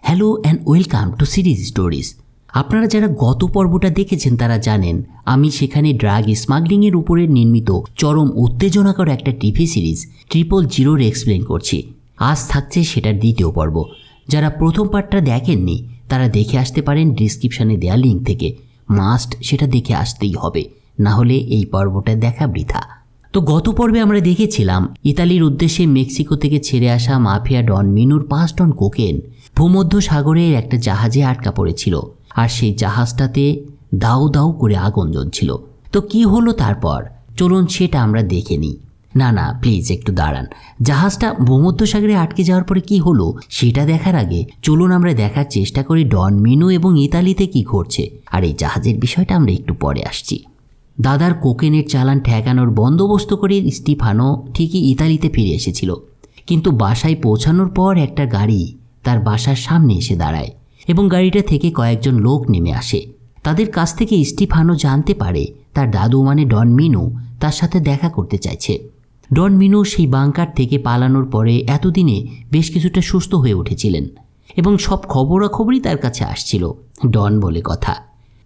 Hello and welcome to series stories. আপনারা যারা গত পর্বটা দেখেছেন তারা জানেন আমি সেখানে ড্রাগ স্মাগলিংয়ের উপরে নির্মিত চরম উত্তেজনাকর একটা টিভি সিরিজ 000 এক্সপ্লেন করছি। আজ থাকছে সেটার দ্বিতীয় পর্ব। যারা প্রথম পার্টটা দেখেননি তারা দেখে আসতে পারেন ডিসক্রিপশানে দেওয়া লিঙ্ক থেকে। মাস্ট সেটা দেখে আসতেই হবে, না হলে এই পর্বটা দেখা বৃথা। তো গত পর্বে আমরা দেখেছিলাম ইতালির উদ্দেশ্যে মেক্সিকো থেকে ছেড়ে আসা মাফিয়া ডন মিনুর 5 টন কোকেন ভূমধ্য সাগরের একটা জাহাজে আটকা পড়েছিল, আর সেই জাহাজটাতে দাউ দাউ করে আগুন জ্বলছিল। তো কি হলো তারপর, চলুন সেটা আমরা দেখে নিই। না প্লিজ একটু দাঁড়ান, জাহাজটা ভূমধ্য সাগরে আটকে যাওয়ার পরে কি হলো সেটা দেখার আগে চলুন আমরা দেখার চেষ্টা করি ডন মিনু এবং ইতালিতে কি ঘটছে, আর এই জাহাজের বিষয়টা আমরা একটু পরে আসছি। দাদার কোকেনের চালান ঠেকানোর বন্দোবস্ত করে স্টিফানো ঠিকই ইতালিতে ফিরে এসেছিল, কিন্তু বাসায় পৌঁছানোর পর একটা গাড়ি তার বাসার সামনে এসে দাঁড়ায় এবং গাড়িটা থেকে কয়েকজন লোক নেমে আসে। তাদের কাছ থেকে স্টিফানো জানতে পারে তার দাদু মানে ডন মিনু তার সাথে দেখা করতে চাইছে। ডন মিনু সেই বাংকার থেকে পালানোর পরে এতদিনে বেশ কিছুটা সুস্থ হয়ে উঠেছিলেন এবং সব খবরাখবরই তার কাছে আসছিল, ডন বলে কথা।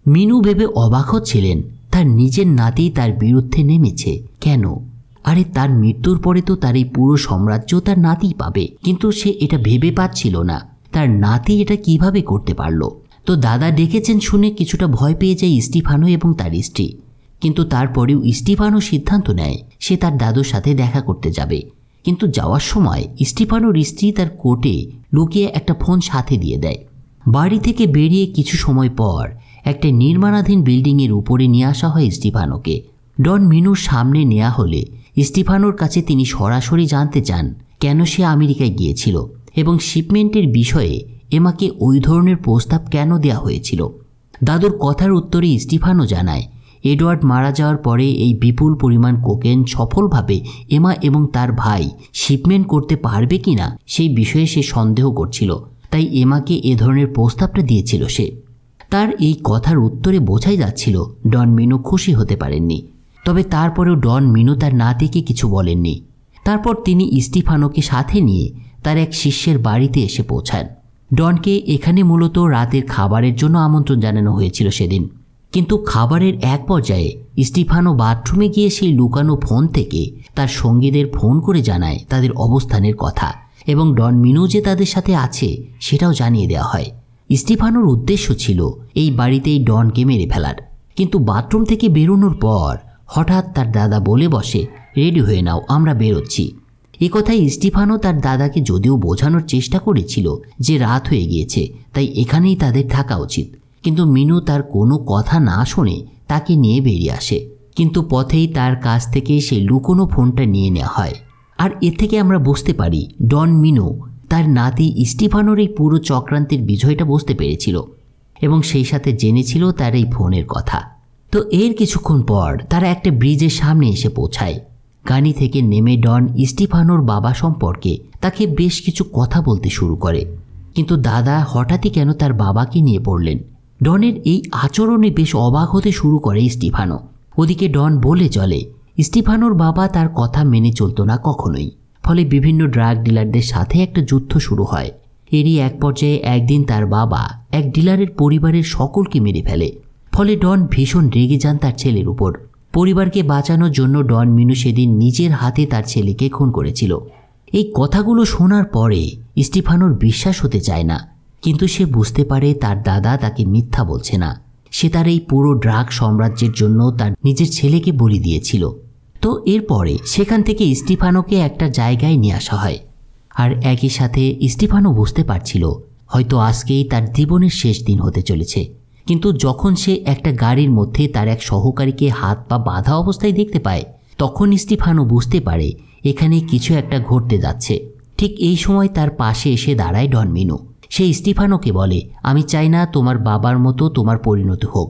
মিনু ভেবে অবাক হচ্ছিলেন তার নিজের নাতি তার বিরুদ্ধে নেমেছে কেন। আরে তার মৃত্যুর পরে তো তার এই পুরো সাম্রাজ্য তার নাতিই পাবে, কিন্তু সে এটা ভেবে পাচ্ছিল না তার নাতি এটা কিভাবে করতে পারলো। তো দাদা ডেকেছেন শুনে কিছুটা ভয় পেয়ে যায় স্টিফানো এবং তার স্ত্রী, কিন্তু তারপরেও স্টিফানো সিদ্ধান্ত নেয় সে তার দাদুর সাথে দেখা করতে যাবে। কিন্তু যাওয়ার সময় স্টিফানোর স্ত্রী তার কোটে লুকিয়ে একটা ফোন সাথে দিয়ে দেয়। বাড়ি থেকে বেরিয়ে কিছু সময় পর একটা নির্মাণাধীন বিল্ডিংয়ের উপরে নিয়ে আসা হয় স্টিফানোকে। ডন মিনুর সামনে নেওয়া হলে স্টিফানোর কাছে তিনি সরাসরি জানতে চান কেন সে আমেরিকায় গিয়েছিল এবং শিপমেন্টের বিষয়ে এমাকে ওই ধরনের প্রস্তাব কেন দেওয়া হয়েছিল। দাদুর কথার উত্তরে স্টিফানো জানায় এডওয়ার্ড মারা যাওয়ার পরে এই বিপুল পরিমাণ কোকেন সফলভাবে এমা এবং তার ভাই শিপমেন্ট করতে পারবে কিনা সেই বিষয়ে সে সন্দেহ করছিল, তাই এমাকে এ ধরনের প্রস্তাবটা দিয়েছিল সে। তার এই কথার উত্তরে বোঝাই যাচ্ছিল ডন মিনু খুশি হতে পারেননি, তবে তারপরেও ডন মিনু তার নাতিকে কিছু বলেননি। তারপর তিনি স্টিফানোকে সাথে নিয়ে তার এক শিষ্যের বাড়িতে এসে পৌঁছান। ডনকে এখানে মূলত রাতের খাবারের জন্য আমন্ত্রণ জানানো হয়েছিল সেদিন, কিন্তু খাবারের এক পর্যায়ে স্টিফানো বাথরুমে গিয়ে সেই লুকানো ফোন থেকে তার সঙ্গীদের ফোন করে জানায় তাদের অবস্থানের কথা এবং ডন মিনু যে তাদের সাথে আছে সেটাও জানিয়ে দেওয়া হয়। স্টিফানোর উদ্দেশ্য ছিল এই বাড়িতেই ডনকে মেরে ফেলার, কিন্তু বাথরুম থেকে বেরোনোর পর হঠাৎ তার দাদা বলে বসে রেডি হয়ে নাও, আমরা বেরোচ্ছি। এ কথায় স্টিফানো তার দাদাকে যদিও বোঝানোর চেষ্টা করেছিল যে রাত হয়ে গিয়েছে তাই এখানেই তাদের থাকা উচিত, কিন্তু মিনু তার কোনো কথা না শুনে তাকে নিয়ে বেরিয়ে আসে। কিন্তু পথেই তার কাছ থেকে সেই লুকোনো ফোনটা নিয়ে নেওয়া হয়, আর এ থেকে আমরা বুঝতে পারি ডন মিনু তার নাতি স্টিফানোর এই পুরো চক্রান্তের বিষয়টা বুঝতে পেরেছিল এবং সেই সাথে জেনেছিল তার এই ফোনের কথা। তো এর কিছুক্ষণ পর তারা একটা ব্রিজের সামনে এসে পৌঁছায়। গাড়ি থেকে নেমে ডন স্টিফানোর বাবা সম্পর্কে তাকে বেশ কিছু কথা বলতে শুরু করে, কিন্তু দাদা হঠাৎই কেন তার বাবাকে নিয়ে পড়লেন। ডনের এই আচরণে বেশ অবাক হতে শুরু করে স্টিফানো। ওদিকে ডন বলে চলে স্টিফানোর বাবা তার কথা মেনে চলতো না কখনোই, ফলে বিভিন্ন ড্রাগ ডিলারদের সাথে একটা যুদ্ধ শুরু হয়। এরই এক পর্যায়ে একদিন তার বাবা এক ডিলারের পরিবারের সকলকে মেরে ফেলে, ফলে ডন ভীষণ রেগে যান তার ছেলের উপর। পরিবারকে বাঁচানোর জন্য ডন মিনু সেদিন নিজের হাতে তার ছেলেকে খুন করেছিল। এই কথাগুলো শোনার পরে স্টিফানোর বিশ্বাস হতে চায় না, কিন্তু সে বুঝতে পারে তার দাদা তাকে মিথ্যা বলছে না, সে তার এই পুরো ড্রাগ সাম্রাজ্যের জন্য তার নিজের ছেলেকে বলি দিয়েছিল। তো এরপরে সেখান থেকে স্টিফানোকে একটা জায়গায় নিয়ে আসা হয়, আর একই সাথে স্টিফানো বুঝতে পারছিল হয়তো আজকেই তার জীবনের শেষ দিন হতে চলেছে। কিন্তু যখন সে একটা গাড়ির মধ্যে তার এক সহকারীকে হাত পা বাঁধা অবস্থায় দেখতে পায় তখন স্টিফানো বুঝতে পারে এখানে কিছু একটা ঘটতে যাচ্ছে। ঠিক এই সময় তার পাশে এসে দাঁড়ায় ডন মিনু। সে স্টিফানোকে বলে আমি চাই না তোমার বাবার মতো তোমার পরিণতি হোক,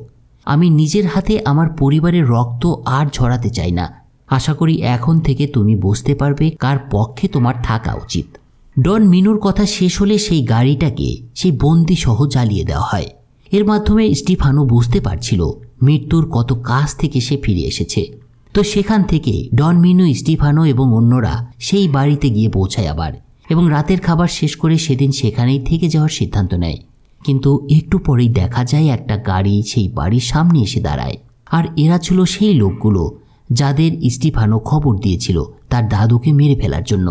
আমি নিজের হাতে আমার পরিবারের রক্ত আর ঝরাতে চাই না। আশা করি এখন থেকে তুমি বুঝতে পারবে কার পক্ষে তোমার থাকা উচিত। ডন মিনুর কথা শেষ হলে সেই গাড়িটাকে সেই বন্দি সহ জ্বালিয়ে দেওয়া হয়। এর মাধ্যমে স্টিফানো বুঝতে পারছিল মৃত্যুর কত কাছ থেকে সে ফিরে এসেছে। তো সেখান থেকে ডন মিনু, স্টিফানো এবং অন্যরা সেই বাড়িতে গিয়ে পৌঁছায় আবার, এবং রাতের খাবার শেষ করে সেদিন সেখানেই থেকে যাওয়ার সিদ্ধান্ত নেয়। কিন্তু একটু পরেই দেখা যায় একটা গাড়ি সেই বাড়ির সামনে এসে দাঁড়ায়। আর এরা ছিল সেই লোকগুলো যাদের স্টিফানো খবর দিয়েছিল তার দাদুকে মেরে ফেলার জন্য।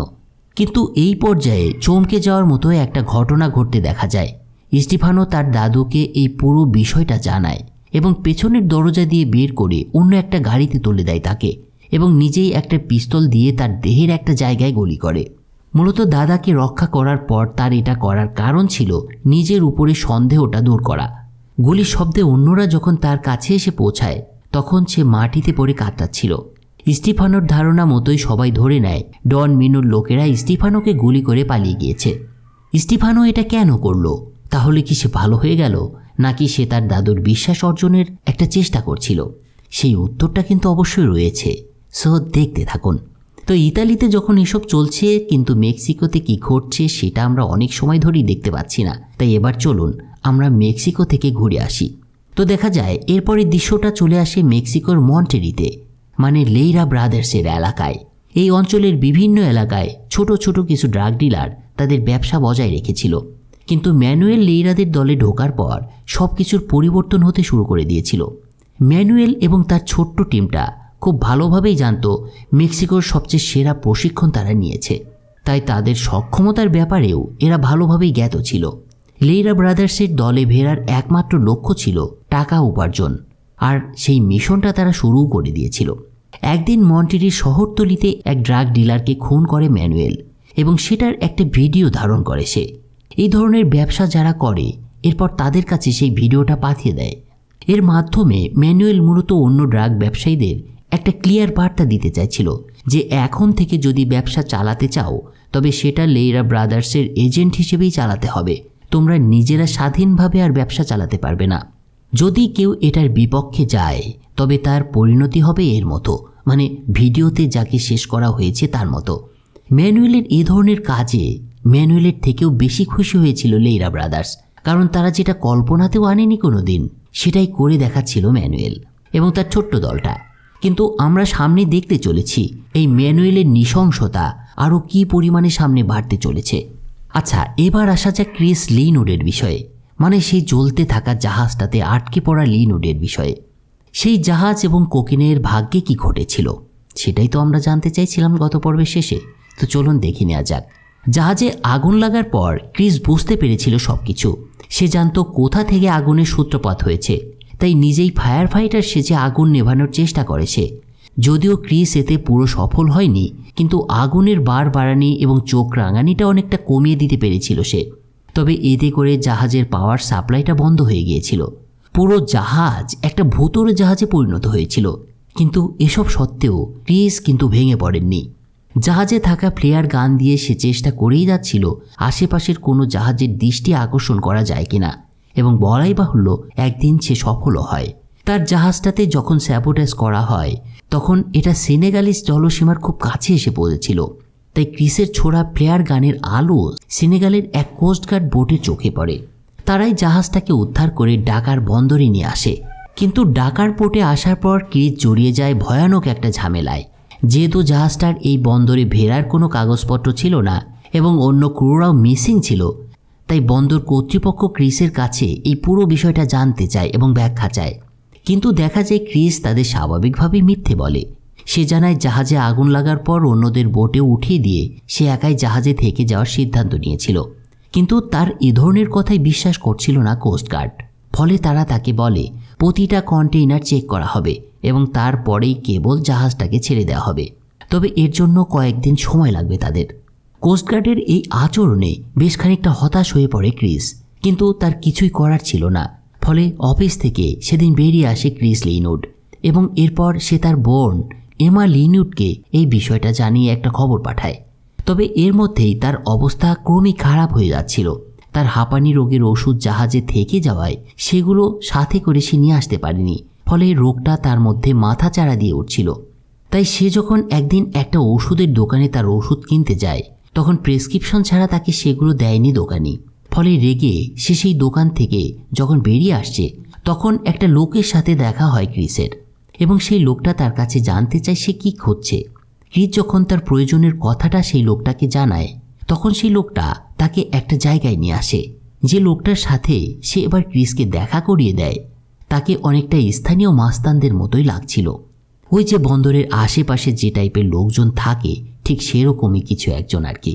কিন্তু এই পর্যায়ে চমকে যাওয়ার মতো একটা ঘটনা ঘটতে দেখা যায়। স্টিফানো তার দাদুকে এই পুরো বিষয়টা জানায় এবং পেছনের দরজা দিয়ে বের করে অন্য একটা গাড়িতে তুলে দেয় তাকে, এবং নিজেই একটা পিস্তল দিয়ে তার দেহের একটা জায়গায় গুলি করে। মূলত দাদাকে রক্ষা করার পর তার এটা করার কারণ ছিল নিজের উপরে সন্দেহটা দূর করা। গুলির শব্দে অন্যরা যখন তার কাছে এসে পৌঁছায় তখন সে মাটিতে পড়ে কাতরাচ্ছিল। স্টিফানোর ধারণা মতোই সবাই ধরে নেয় ডন মিনোর লোকেরা স্টিফানোকে গুলি করে পালিয়ে গিয়েছে। স্টিফানো এটা কেন করলো? তাহলে কি সে ভালো হয়ে গেল, নাকি সে তার দাদুর বিশ্বাস অর্জনের একটা চেষ্টা করছিল? সেই উত্তরটা কিন্তু অবশ্যই রয়েছে, সো দেখতে থাকুন। তো ইতালিতে যখন এসব চলছে, কিন্তু মেক্সিকোতে কি ঘটছে সেটা আমরা অনেক সময় ধরেই দেখতে পাচ্ছি না। তাই এবার চলুন আমরা মেক্সিকো থেকে ঘুরে আসি। তো দেখা যায় এরপরের দৃশ্যটা চলে আসে মেক্সিকোর মন্টেরিতে, মানে লেইরা ব্রাদার্সের এলাকায়। এই অঞ্চলের বিভিন্ন এলাকায় ছোট ছোট কিছু ড্রাগ ডিলার তাদের ব্যবসা বজায় রেখেছিল, কিন্তু ম্যানুয়েল লেইরাদের দলে ঢোকার পর সব কিছুর পরিবর্তন হতে শুরু করে দিয়েছিল। ম্যানুয়েল এবং তার ছোট্ট টিমটা খুব ভালোভাবেই জানত মেক্সিকোর সবচেয়ে সেরা প্রশিক্ষণ তারা নিয়েছে, তাই তাদের সক্ষমতার ব্যাপারেও এরা ভালোভাবেই জ্ঞাত ছিল। লেইরা ব্রাদার্সের দলে ফেরার একমাত্র লক্ষ্য ছিল টাকা উপার্জন, আর সেই মিশনটা তারা শুরুও করে দিয়েছিল। একদিন মন্টেরির শহরতলিতে এক ড্রাগ ডিলারকে খুন করে ম্যানুয়েল, এবং সেটার একটা ভিডিও ধারণ করে সে। এই ধরনের ব্যবসা যারা করে এরপর তাদের কাছে সেই ভিডিওটা পাঠিয়ে দেয়। এর মাধ্যমে ম্যানুয়েল মূলত অন্য ড্রাগ ব্যবসায়ীদের একটা ক্লিয়ার বার্তা দিতে চাইছিল যে এখন থেকে যদি ব্যবসা চালাতে চাও তবে সেটা লেইরা ব্রাদার্সের এজেন্ট হিসেবেই চালাতে হবে, তোমরা নিজেরা স্বাধীনভাবে আর ব্যবসা চালাতে পারবে না। যদি কেউ এটার বিপক্ষে যায় তবে তার পরিণতি হবে এর মতো, মানে ভিডিওতে যাকে শেষ করা হয়েছে তার মতো। ম্যানুয়েলের এ ধরনের কাজে ম্যানুয়েলের থেকেও বেশি খুশি হয়েছিল লেইরা ব্রাদার্স, কারণ তারা যেটা কল্পনাতেও আনেনি কোনো দিন সেটাই করে দেখাচ্ছিল ম্যানুয়েল এবং তার ছোট্ট দলটা। কিন্তু আমরা সামনে দেখতে চলেছি এই ম্যানুয়েলের নৃশংসতা আরও কী পরিমাণে সামনে বাড়তে চলেছে। আচ্ছা, এবার আসা যাক ক্রিস লিনউডের বিষয়ে, মানে সেই জ্বলতে থাকা জাহাজটাতে আটকে পড়া লিনউডের বিষয়ে। সেই জাহাজ এবং কোকেনের ভাগ্যে কি ঘটেছিল সেটাই তো আমরা জানতে চাইছিলাম গত পর্বের শেষে। তো চলুন দেখে নেওয়া যাক। জাহাজে আগুন লাগার পর ক্রিস বুঝতে পেরেছিল সব কিছু। সে জানত কোথা থেকে আগুনের সূত্রপাত হয়েছে, তাই নিজেই ফায়ার ফাইটার সেজে আগুন নেভানোর চেষ্টা করে সে। যদিও ক্রিস এতে পুরো সফল হয়নি, কিন্তু আগুনের বার বাড়ানি এবং চোখ রাঙানিটা অনেকটা কমিয়ে দিতে পেরেছিল সে। তবে এতে করে জাহাজের পাওয়ার সাপ্লাইটা বন্ধ হয়ে গিয়েছিল। পুরো জাহাজ একটা ভূতুড় জাহাজে পরিণত হয়েছিল। কিন্তু এসব সত্ত্বেও ক্রিস কিন্তু ভেঙে পড়েননি। জাহাজে থাকা ফ্লেয়ার গান দিয়ে সে চেষ্টা করেই যাচ্ছিল আশেপাশের কোনো জাহাজের দৃষ্টি আকর্ষণ করা যায় কিনা, এবং বলাই বাহুল্য একদিন সে সফলও হয়। তার জাহাজটাতে যখন স্যাবোটেজ করা হয় তখন এটা সেনেগালিস জলসীমার খুব কাছে এসে পৌঁছেছিল। তাই ক্রিসের ছোড়া ফ্লেয়ার গানের আলো সেনেগালের এক কোস্টগার্ড বোটে চোখে পড়ে। তারাই জাহাজটাকে উদ্ধার করে ডাকার বন্দরে নিয়ে আসে। কিন্তু ডাকার পোর্টে আসার পর ক্রিস জড়িয়ে যায় ভয়ানক একটা ঝামেলায়। যেহেতু জাহাজটার এই বন্দরে ভেড়ার কোনো কাগজপত্র ছিল না এবং অন্য ক্রুরাও মিসিং ছিল, তাই বন্দর কর্তৃপক্ষ ক্রিসের কাছে এই পুরো বিষয়টা জানতে চায় এবং ব্যাখ্যা চায়। কিন্তু দেখা যায় ক্রিস তাদের স্বাভাবিকভাবেই মিথ্যে বলে। সে জানায় জাহাজে আগুন লাগার পর অন্যদের বোটে উঠিয়ে দিয়ে সে একাই জাহাজে থেকে যাওয়ার সিদ্ধান্ত নিয়েছিল। কিন্তু তার এ ধরনের কথাই বিশ্বাস করছিল না কোস্টগার্ড। ফলে তারা তাকে বলে প্রতিটা কন্টেইনার চেক করা হবে এবং তারপরেই কেবল জাহাজটাকে ছেড়ে দেওয়া হবে। তবে এর জন্য কয়েকদিন সময় লাগবে তাদের। কোস্টগার্ডের এই আচরণে বেশ খানিকটা হতাশ হয়ে পড়ে ক্রিস, কিন্তু তার কিছুই করার ছিল না। ফলে অফিস থেকে সেদিন বেরিয়ে আসে ক্রিস লিনউড এবং এরপর সে তার বোন এমা লিনউডকে এই বিষয়টা জানিয়ে একটা খবর পাঠায়। তবে এর মধ্যেই তার অবস্থা ক্রমেই খারাপ হয়ে যাচ্ছিল। তার হাঁপানি রোগের ওষুধ জাহাজে থেকে যাওয়ায় সেগুলো সাথে করে সে নিয়ে আসতে পারেনি। ফলে রোগটা তার মধ্যে মাথাচাড়া দিয়ে উঠছিল। তাই সে যখন একদিন একটা ওষুধের দোকানে তার ওষুধ কিনতে যায় তখন প্রেসক্রিপশন ছাড়া তাকে সেগুলো দেয়নি দোকানি। ফলে রেগে সে সেই দোকান থেকে যখন বেরিয়ে আসছে তখন একটা লোকের সাথে দেখা হয় ক্রিসের, এবং সেই লোকটা তার কাছে জানতে চায় সে কি খুঁজছে। ক্রিস যখন তার প্রয়োজনের কথাটা সেই লোকটাকে জানায় তখন সেই লোকটা তাকে একটা জায়গায় নিয়ে আসে। যে লোকটার সাথে সে এবার ক্রিসকে দেখা করিয়ে দেয় তাকে অনেকটা স্থানীয় মাস্তানদের মতোই লাগছিল। ওই যে বন্দরের আশেপাশে যে টাইপের লোকজন থাকে ঠিক সেরকমই কিছু একজন আর কি।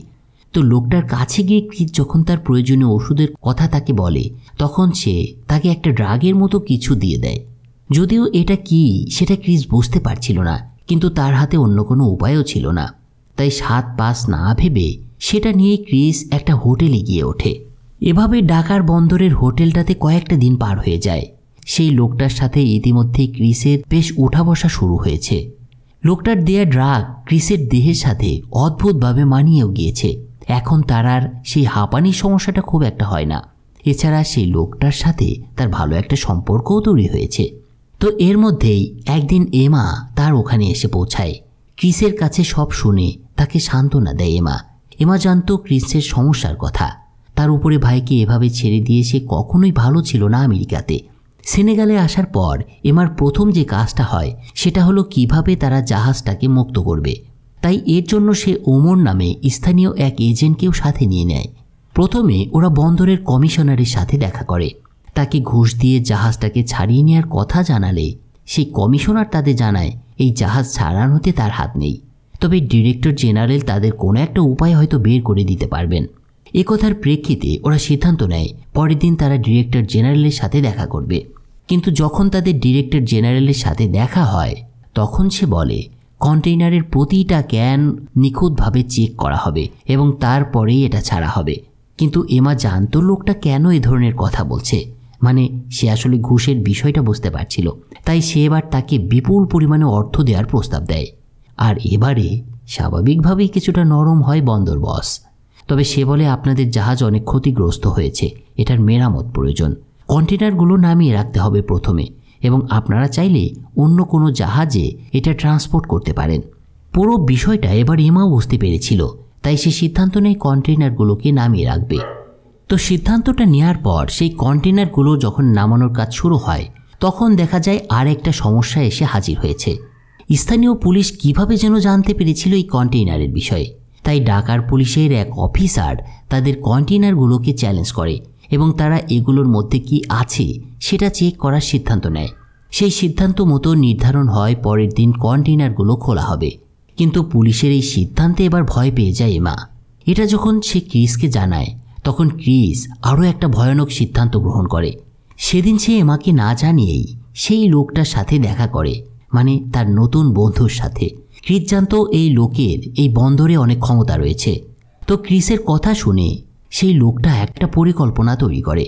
তো লোকটার কাছে গিয়ে ক্রিস যখন তার প্রয়োজনীয় ওষুধের কথা তাকে বলে তখন সে তাকে একটা ড্রাগের মতো কিছু দিয়ে দেয়। যদিও এটা কি সেটা ক্রিস বুঝতে পারছিল না, কিন্তু তার হাতে অন্য কোনো উপায়ও ছিল না। তাই 7-5 না ভেবে সেটা নিয়ে ক্রিস একটা হোটেলে গিয়ে ওঠে। এভাবে ঢাকার বন্দরের হোটেলটাতে কয়েকটা দিন পার হয়ে যায়। সেই লোকটার সাথে ইতিমধ্যে ক্রিসের বেশ ওঠা বসা শুরু হয়েছে। লোকটার দেয়া ড্রাগ ক্রিসের দেহের সাথে অদ্ভুতভাবে মানিয়েও গিয়েছে। এখন তার আর সেই হাঁপানির সমস্যাটা খুব একটা হয় না। এছাড়া সেই লোকটার সাথে তার ভালো একটা সম্পর্কও তৈরি হয়েছে। তো এর মধ্যেই একদিন এমা তার ওখানে এসে পৌঁছায়। ক্রিসের কাছে সব শুনে তাকে সান্ত্বনা দেয় এমা জানতো ক্রিসের সমস্যার কথা। তার উপরে ভাইকে এভাবে ছেড়ে দিয়ে সে কখনোই ভালো ছিল না আমেরিকাতে। সেনেগালে আসার পর এমার প্রথম যে কাজটা হয় সেটা হলো কিভাবে তারা জাহাজটাকে মুক্ত করবে। তাই এর জন্য সে ওমর নামে স্থানীয় এক এজেন্টকেও সাথে নিয়ে নেয়। প্রথমে ওরা বন্দরের কমিশনারের সাথে দেখা করে। তাকে ঘুষ দিয়ে জাহাজটাকে ছাড়িয়ে নেওয়ার কথা জানালে সেই কমিশনার তাদের জানায় এই জাহাজ ছাড়ানোতে তার হাত নেই, তবে ডিরেক্টর জেনারেল তাদের কোনো একটা উপায় হয়তো বের করে দিতে পারবেন। একথার প্রেক্ষিতে ওরা সিদ্ধান্ত নেয় পরের দিন তারা ডিরেক্টর জেনারেলের সাথে দেখা করবে। কিন্তু যখন তাদের ডিরেক্টর জেনারেলের সাথে দেখা হয় তখন সে বলে কন্টেইনারের প্রতিটা ক্যান নিখুঁতভাবে চেক করা হবে এবং তারপরেই এটা ছাড়া হবে। কিন্তু এমা জানতো লোকটা কেন এ ধরনের কথা বলছে, মানে সে আসলে ঘুষের বিষয়টা বুঝতে পারছিল। তাই সে এবার তাকে বিপুল পরিমাণে অর্থ দেওয়ার প্রস্তাব দেয়। আর এবারে স্বাভাবিকভাবেই কিছুটা নরম হয় বন্দর বস। তবে সে বলে আপনাদের জাহাজ অনেক ক্ষতিগ্রস্ত হয়েছে, এটার মেরামত প্রয়োজন। কন্টেনারগুলো নামিয়ে রাখতে হবে প্রথমে, এবং আপনারা চাইলে অন্য কোনো জাহাজে এটা ট্রান্সপোর্ট করতে পারেন। পুরো বিষয়টা এবার এমাও বুঝতে পেরেছিল, তাই সে সিদ্ধান্ত নেয় কন্টেনারগুলোকে নামিয়ে রাখবে। তো সিদ্ধান্তটা নেওয়ার পর সেই কন্টেনারগুলো যখন নামানোর কাজ শুরু হয় তখন দেখা যায় আর একটা সমস্যা এসে হাজির হয়েছে। স্থানীয় পুলিশ কিভাবে যেন জানতে পেরেছিল এই কন্টেইনারের বিষয়ে। তাই ঢাকার পুলিশের এক অফিসার তাদের কন্টেইনারগুলোকে চ্যালেঞ্জ করে এবং তারা এগুলোর মধ্যে কি আছে সেটা চেক করার সিদ্ধান্ত নেয়। সেই সিদ্ধান্ত মতো নির্ধারণ হয় পরের দিন কন্টেইনারগুলো খোলা হবে। কিন্তু পুলিশের এই সিদ্ধান্তে এবার ভয় পেয়ে যায় এমা। এটা যখন সে ক্রিসকে জানায় তখন ক্রিস আরও একটা ভয়ানক সিদ্ধান্ত গ্রহণ করে। সেদিন সে এমাকে না জানিয়েই সেই লোকটার সাথে দেখা করে, মানে তার নতুন বন্ধুর সাথে। ক্রিস জানতো এই লোকের এই বন্দরে অনেক ক্ষমতা রয়েছে। তো ক্রিসের কথা শুনে সেই লোকটা একটা পরিকল্পনা তৈরি করে।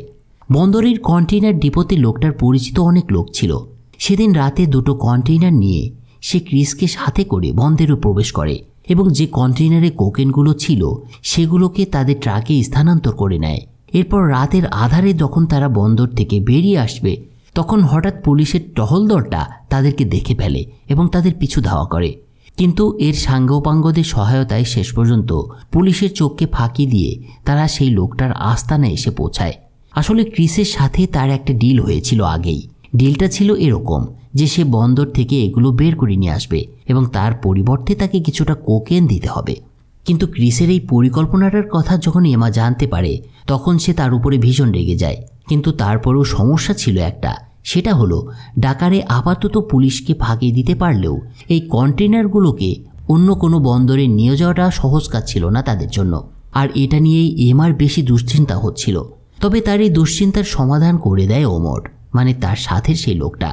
বন্দরের কন্টেইনার ডিপোতে লোকটার পরিচিত অনেক লোক ছিল। সেদিন রাতে 2টো কন্টেইনার নিয়ে সে ক্রিসকে সাথে করে বন্দরে প্রবেশ করে এবং যে কন্টেইনারে কোকেনগুলো ছিল সেগুলোকে তাদের ট্রাকে স্থানান্তর করে নেয়। এরপর রাতের আধারে যখন তারা বন্দর থেকে বেরিয়ে আসবে তখন হঠাৎ পুলিশের টহল দলটা তাদেরকে দেখে ফেলে এবং তাদের পিছু ধাওয়া করে। কিন্তু এর সাঙ্গপাঙ্গদের সহায়তায় শেষ পর্যন্ত পুলিশের চোখকে ফাঁকি দিয়ে তারা সেই লোকটার আস্তানায় এসে পৌঁছায়। আসলে ক্রিসের সাথে তার একটা ডিল হয়েছিল আগেই। ডিলটা ছিল এরকম যে সে বন্দর থেকে এগুলো বের করে নিয়ে আসবে এবং তার পরিবর্তে তাকে কিছুটা কোকেন দিতে হবে। কিন্তু ক্রিসের এই পরিকল্পনাটার কথা যখন এমা জানতে পারে তখন সে তার উপরে ভীষণ রেগে যায়। কিন্তু তারপরেও সমস্যা ছিল একটা, সেটা হলো ঢাকারে আপাতত পুলিশকে ফাঁকি দিতে পারলেও এই কন্টেইনারগুলোকে অন্য কোনো বন্দরে নিয়ে যাওয়াটা সহজ কাজ ছিল না তাদের জন্য। আর এটা নিয়েই এমার বেশি দুশ্চিন্তা হচ্ছিল। তবে তার এই দুশ্চিন্তার সমাধান করে দেয় ওমর, মানে তার সাথে সেই লোকটা।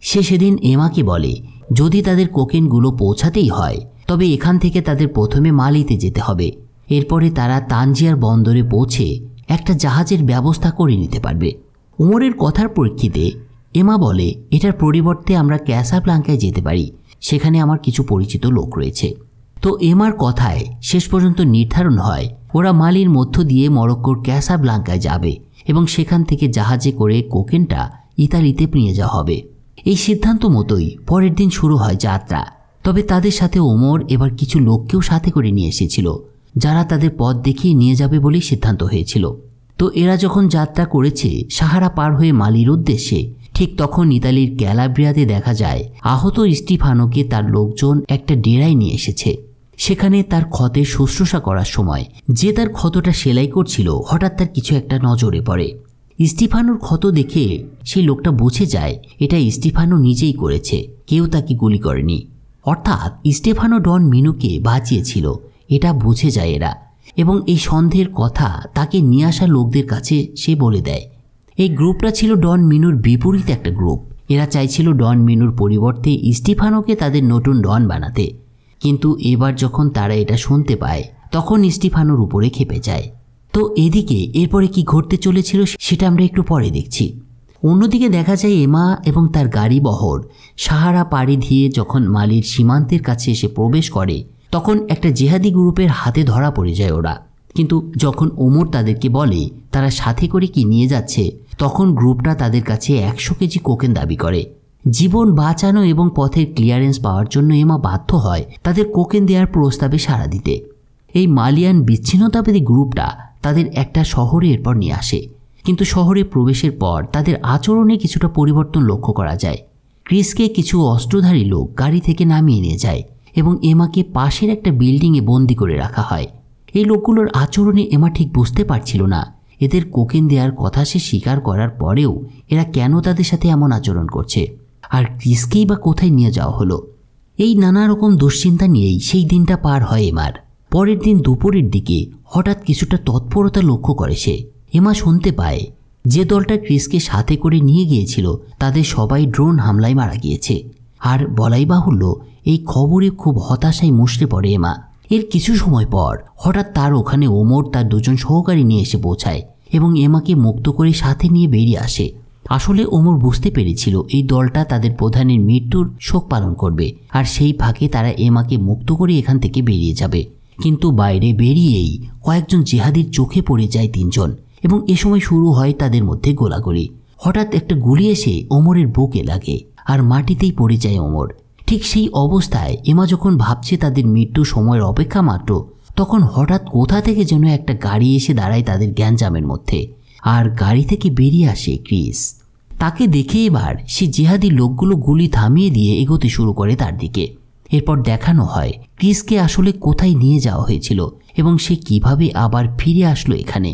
সে সেদিন এমাকে বলে যদি তাদের কোকেনগুলো পৌঁছাতেই হয় তবে এখান থেকে তাদের প্রথমে মালিতে যেতে হবে। এরপরে তারা তানজিয়ার বন্দরে পৌঁছে একটা জাহাজের ব্যবস্থা করে নিতে পারবে। ওমরের কথার প্রেক্ষিতে এমা বলে এটার পরিবর্তে আমরা ক্যাসাব্লাঙ্কায় যেতে পারি, সেখানে আমার কিছু পরিচিত লোক রয়েছে। তো এমার কথায় শেষ পর্যন্ত নির্ধারণ হয় ওরা মালির মধ্য দিয়ে মরক্কোর ক্যাসাব্লাঙ্কায় যাবে এবং সেখান থেকে জাহাজে করে কোকেনটা ইতালিতে নিয়ে যাওয়া হবে। এই সিদ্ধান্ত মতোই পরের দিন শুরু হয় যাত্রা। তবে তাদের সাথে ওমর এবার কিছু লোককেও সাথে করে নিয়ে এসেছিল যারা তাদের পথ দেখিয়ে নিয়ে যাবে বলেই সিদ্ধান্ত হয়েছিল। তো এরা যখন যাত্রা করেছে সাহারা পার হয়ে মালির উদ্দেশ্যে, ঠিক তখন ইতালির ক্যালাব্রিয়াতে দেখা যায় আহত স্টিফানোকে তার লোকজন একটা ডেরায় নিয়ে এসেছে। সেখানে তার ক্ষতে শুশ্রূষা করার সময় যে তার ক্ষতটা সেলাই করছিল হঠাৎ তার কিছু একটা নজরে পড়ে। স্টিফানোর ক্ষত দেখে সেই লোকটা বুঝে যায় এটা স্টিফানো নিজেই করেছে, কেউ তাকে গুলি করেনি। অর্থাৎ স্টেফানো ডন মিনুকে বাঁচিয়েছিল, এটা বুঝে যায় এরা। এবং এই সন্দেহের কথা তাকে নিয়ে আসা লোকদের কাছে সে বলে দেয়। এই গ্রুপটা ছিল ডন মিনুর বিপরীত একটা গ্রুপ। এরা চাইছিল ডন মিনুর পরিবর্তে স্টিফানোকে তাদের নতুন ডন বানাতে। কিন্তু এবার যখন তারা এটা শুনতে পায় তখন স্টিফানোর উপরে ক্ষেপে যায়। তো এদিকে এরপরে কি ঘটতে চলেছিল সেটা আমরা একটু পরে দেখছি। অন্যদিকে দেখা যায় এমা এবং তার গাড়ি বহর সাহারা পাড়ি দিয়ে যখন মালির সীমান্তের কাছে এসে প্রবেশ করে তখন একটা জেহাদি গ্রুপের হাতে ধরা পড়ে যায় ওরা। কিন্তু যখন ওমর তাদেরকে বলে তারা সাথে করে কি নিয়ে যাচ্ছে তখন গ্রুপটা তাদের কাছে 100 কেজি কোকেন দাবি করে। জীবন বাঁচানো এবং পথের ক্লিয়ারেন্স পাওয়ার জন্য এমা বাধ্য হয় তাদের কোকেন দেওয়ার প্রস্তাবে সাড়া দিতে। এই মালিয়ান বিচ্ছিন্নতাবাদী গ্রুপটা তাদের একটা শহরে এরপর নিয়ে আসে। কিন্তু শহরে প্রবেশের পর তাদের আচরণে কিছুটা পরিবর্তন লক্ষ্য করা যায়। ক্রিসকে কিছু অস্ত্রধারী লোক গাড়ি থেকে নামিয়ে নিয়ে যায় এবং এমাকে পাশের একটা বিল্ডিংয়ে বন্দি করে রাখা হয়। এই লোকগুলোর আচরণে এমা ঠিক বুঝতে পারছিল না এদের কোকেন দেওয়ার কথা সে স্বীকার করার পরেও এরা কেন তাদের সাথে এমন আচরণ করছে, আর ক্রিসকেই বা কোথায় নিয়ে যাওয়া হলো। এই নানা রকম দুশ্চিন্তা নিয়েই সেই দিনটা পার হয় এমার। পরের দিন দুপুরের দিকে হঠাৎ কিছুটা তৎপরতা লক্ষ্য করে সে। এমা শুনতে পায় যে দলটা ক্রিসকে সাথে করে নিয়ে গিয়েছিল তাদের সবাই ড্রোন হামলায় মারা গিয়েছে। আর বলাই বাহুল্য এই খবরে খুব হতাশায় মুষড়ে পড়ে এমা। এর কিছু সময় পর হঠাৎ তার ওখানে ওমর তার 2 জন সহকারী নিয়ে এসে পৌঁছায় এবং এমাকে মুক্ত করে সাথে নিয়ে বেরিয়ে আসে। আসলে ওমর বুঝতে পেরেছিল এই দলটা তাদের প্রধানের মৃত্যুর শোক পালন করবে, আর সেই ফাঁকে তারা এমাকে মুক্ত করে এখান থেকে বেরিয়ে যাবে। কিন্তু বাইরে বেরিয়েই কয়েকজন জেহাদির চোখে পড়ে যায় 3 জন এবং এ সময় শুরু হয় তাদের মধ্যে গোলাগুলি। হঠাৎ একটা গুলি এসে ওমরের বুকে লাগে আর মাটিতেই পড়ে যায় ওমর। ঠিক সেই অবস্থায় এমা যখন ভাবছে তাদের মৃত্যু সময়ের অপেক্ষা মাত্র তখন হঠাৎ কোথা থেকে যেন একটা গাড়ি এসে দাঁড়ায় তাদের গ্যাঞ্জামের মধ্যে, আর গাড়ি থেকে বেরিয়ে আসে ক্রিস। তাকে দেখে এবার সে জেহাদি লোকগুলো গুলি থামিয়ে দিয়ে এগোতে শুরু করে তার দিকে। এরপর দেখানো হয় ক্রিসকে আসলে কোথায় নিয়ে যাওয়া হয়েছিল এবং সে কিভাবে আবার ফিরে আসলো এখানে।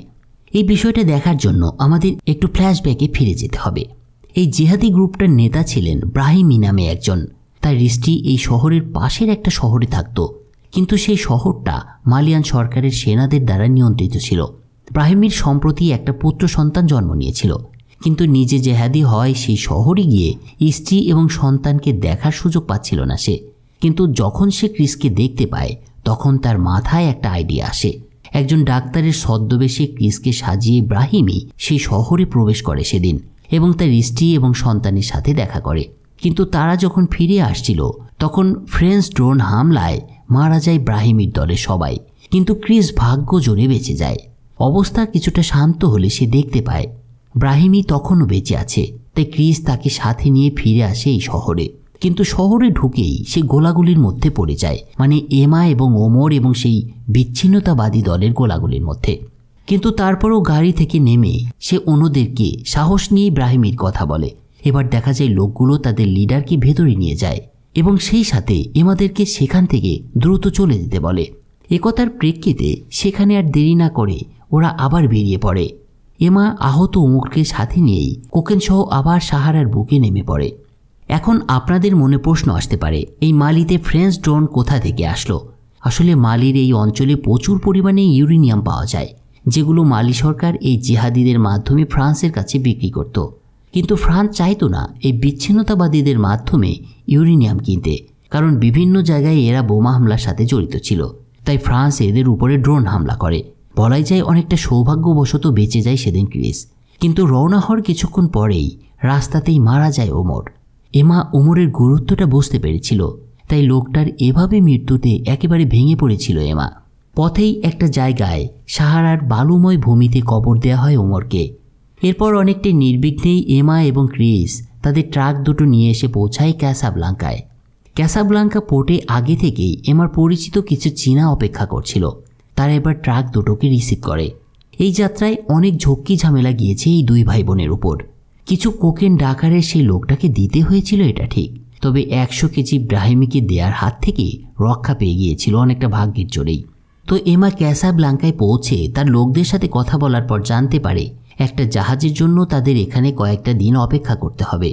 এই বিষয়টা দেখার জন্য আমাদের একটু ফ্ল্যাশব্যাকে ফিরে যেতে হবে। এই জেহাদি গ্রুপটার নেতা ছিলেন ব্রাহিমি নামে একজন। তার স্ত্রী এই শহরের পাশের একটা শহরে থাকত, কিন্তু সেই শহরটা মালিয়ান সরকারের সেনাদের দ্বারা নিয়ন্ত্রিত ছিল। ব্রাহিমির সম্প্রতি একটা পুত্র সন্তান জন্ম নিয়েছিল, কিন্তু নিজে জেহাদি হয় সেই শহরে গিয়ে স্ত্রী এবং সন্তানকে দেখার সুযোগ পাচ্ছিল না সে। কিন্তু যখন সে ক্রিসকে দেখতে পায় তখন তার মাথায় একটা আইডিয়া আসে। একজন ডাক্তারের ছদ্মবেশে ক্রিসকে সাজিয়ে ব্রাহিমি সেই শহরে প্রবেশ করে সেদিন এবং তার স্ত্রী এবং সন্তানের সাথে দেখা করে। কিন্তু তারা যখন ফিরে আসছিল তখন ফ্রেঞ্চ ড্রোন হামলায় মারা যায় ব্রাহিমির দলের সবাই, কিন্তু ক্রিস ভাগ্য জোরে বেঁচে যায়। অবস্থা কিছুটা শান্ত হলে সে দেখতে পায় ব্রাহিমি তখনও বেঁচে আছে। তাই ক্রিস তাকে সাথে নিয়ে ফিরে আসে এই শহরে। কিন্তু শহরে ঢুকেই সে গোলাগুলির মধ্যে পড়ে যায়, মানে এমা এবং ওমর এবং সেই বিচ্ছিন্নতাবাদী দলের গোলাগুলির মধ্যে। কিন্তু তারপরও গাড়ি থেকে নেমে সে অন্যদেরকে সাহস নিয়ে ব্রাহিমির কথা বলে। এবার দেখা যায় লোকগুলো তাদের লিডারকে ভেতরে নিয়ে যায় এবং সেই সাথে এমাদেরকে সেখান থেকে দ্রুত চলে যেতে বলে। একথার প্রেক্ষিতে সেখানে আর দেরি না করে ওরা আবার বেরিয়ে পড়ে। এমা আহত ওমরকে সাথে নিয়েই কোকেন সহ আবার সাহারার বুকে নেমে পড়ে। এখন আপনাদের মনে প্রশ্ন আসতে পারে এই মালিতে ফ্রেঞ্চ ড্রোন কোথা থেকে আসলো। আসলে মালির এই অঞ্চলে প্রচুর পরিমাণে ইউরেনিয়াম পাওয়া যায়, যেগুলো মালি সরকার এই জিহাদিদের মাধ্যমে ফ্রান্সের কাছে বিক্রি করত। কিন্তু ফ্রান্স চাইতো না এই বিচ্ছিন্নতাবাদীদের মাধ্যমে ইউরেনিয়াম কিনতে, কারণ বিভিন্ন জায়গায় এরা বোমা হামলার সাথে জড়িত ছিল। তাই ফ্রান্স এদের উপরে ড্রোন হামলা করে। বলাই যায় অনেকটা সৌভাগ্যবশত বেঁচে যায় সেদিন ক্রিস। কিন্তু রওনা হওয়ার কিছুক্ষণ পরেই রাস্তাতেই মারা যায় ওমর। এমা ওমরের গুরুত্বটা বুঝতে পেরেছিল, তাই লোকটার এভাবে মৃত্যুতে একেবারে ভেঙে পড়েছিল এমা। পথেই একটা জায়গায় সাহারার বালুময় ভূমিতে কবর দেওয়া হয় ওমরকে। এরপর অনেকটা নির্বিঘ্নেই এমা এবং ক্রিস তাদের ট্রাক দুটো নিয়ে এসে পৌঁছায় ক্যাসাব্লাঙ্কায়। ক্যাসাব্লাঙ্কা পোর্টে আগে থেকেই এমার পরিচিত কিছু চীনা অপেক্ষা করছিল। তারা এবার ট্রাক দুটোকে রিসিভ করে। এই যাত্রায় অনেক ঝক্কি ঝামেলা গিয়েছে এই 2 ভাই বোনের উপর। কিছু কোকেন ডাকারের সেই লোকটাকে দিতে হয়েছিল এটা ঠিক, তবে 100 কেজি ব্রাহিমিকে দেয়ার হাত থেকে রক্ষা পেয়ে গিয়েছিল অনেকটা ভাগ্যের জোরেই। তো এমা ক্যাসাব্লাঙ্কায় পৌঁছে তার লোকদের সাথে কথা বলার পর জানতে পারে একটা জাহাজের জন্য তাদের এখানে কয়েকটা দিন অপেক্ষা করতে হবে।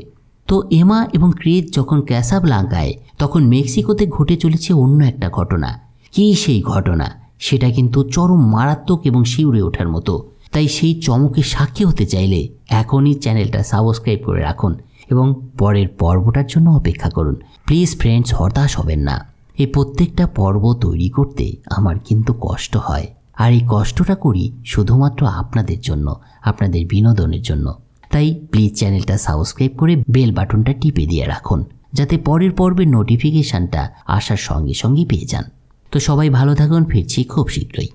তো এমা এবং ক্রিস যখন ক্যাসাব্লাঙ্কায়, তখন মেক্সিকোতে ঘটে চলেছে অন্য একটা ঘটনা। কী সেই ঘটনা, সেটা কিন্তু চরম মারাত্মক এবং শিউরে ওঠার মতো। তাই সেই চমকের সাক্ষী হতে চাইলে এখনই চ্যানেলটা সাবস্ক্রাইব করে রাখুন এবং পরের পর্বটার জন্য অপেক্ষা করুন। প্লিজ ফ্রেন্ডস, হতাশ হবেন না। এই প্রত্যেকটা পর্ব তৈরি করতে আমার কিন্তু কষ্ট হয়, আর এই কষ্টটা করি শুধুমাত্র আপনাদের জন্য, আপনাদের বিনোদনের জন্য। তাই প্লিজ চ্যানেলটা সাবস্ক্রাইব করে বেল বাটনটা টিপে দিয়ে রাখুন, যাতে পরের পর্বের নোটিফিকেশানটা আসার সঙ্গে সঙ্গে পেয়ে যান। তো সবাই ভালো থাকুন, ফিরছি খুব শীঘ্রই।